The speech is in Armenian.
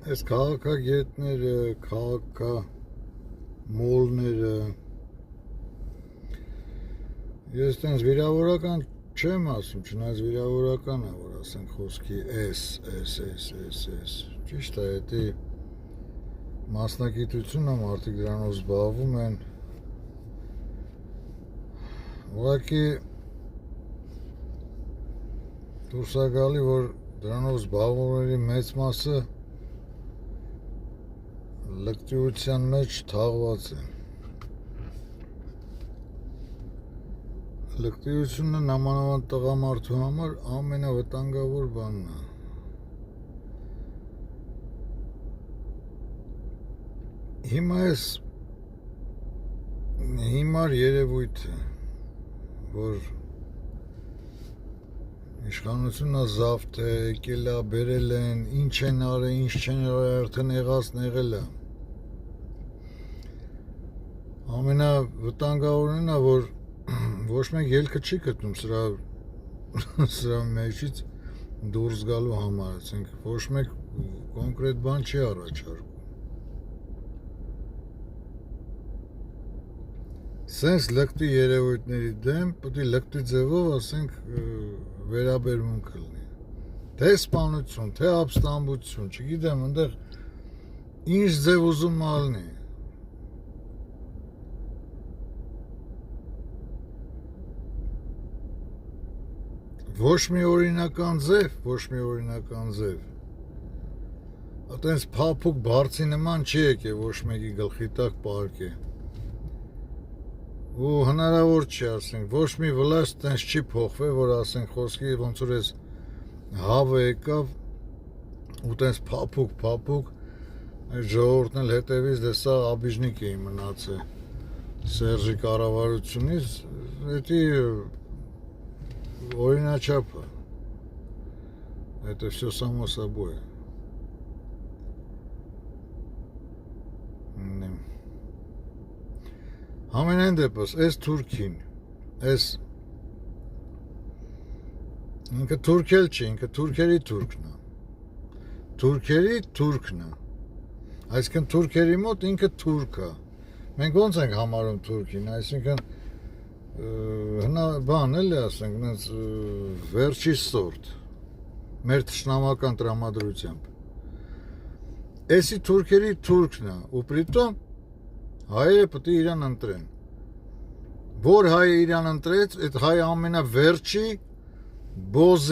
Այս քաղաքագետները, քաղաքամոլները ես տենց վիրավորական չեմ ասում, չնայած վիրավորական է, որ ասենք խոսքի S ճիշտ է, դա մասնակիտությունը մարդիկ դրանով զբաղվում են ուղղակի դուրս է գալի, որ դրանով զբաղվողների մեծ մասը լկտիության մեջ թաղված են։ Լկտիությունը նամանավանդ տղամարդու համար ամենավտանգավոր բանն է։ Հիմա այս հիմար երևույթը, որ իշխանությունը զավթ է, եկել է, բերել են, ինչ են արել, ինչ չեն արել, արդեն եղածն եղել է։ Ամենավտանգավորն է, որ ոչ մեկ ելքը չի գտնում սրա մեջից դուրս գալու համար, ասենք ոչ մեկ կոնկրետ բան չի առաջարկում։ Սենց լկտի երևույթների դեմ պետք է լկտի ձևով, ասենք, վերաբերմունք լինի։ Թե սպանություն, թե ապստամբություն, չգիտեմ, այնտեղ ինչ ձև ուզում ալնի։ Ոչ մի օրինական ձև, այտենց փափուկ բարձի նման չի եկե ոչ մեկի գլխի տակ պարկե։ Ու հնարավոր չի, ասենք, ոչ մի վլաստ տենց չի փոխվել, որ ասենք խոսքի ոնց որ այս հավը եկավ ու տենց փափուկ այս ժողովուրդն էլ հետևից դե սա աբիժնիկ էի մնացել Սերժի կառավարությունից, դա օրինաչափը, это все само собой։ Համենայն դեպս, այս թուրքին, ինքը թուրք էլ չի, ինքը թուրքերի թուրքն է, այսինքն թուրքերի մոտ ինքը թուրք է, մենք ոնց ենք համարում թուրքին, այսինքն բան էլ է ասենք, վերջի սորտ, մեր թշնամական տրամադրությամբ, էսի թուրքերի թուրքն է, ու պրիտոմ հայերը պետք է իրան ընտրեն, որ հայը իրան ընտրեց, այդ հայը ամենավերջի բոզի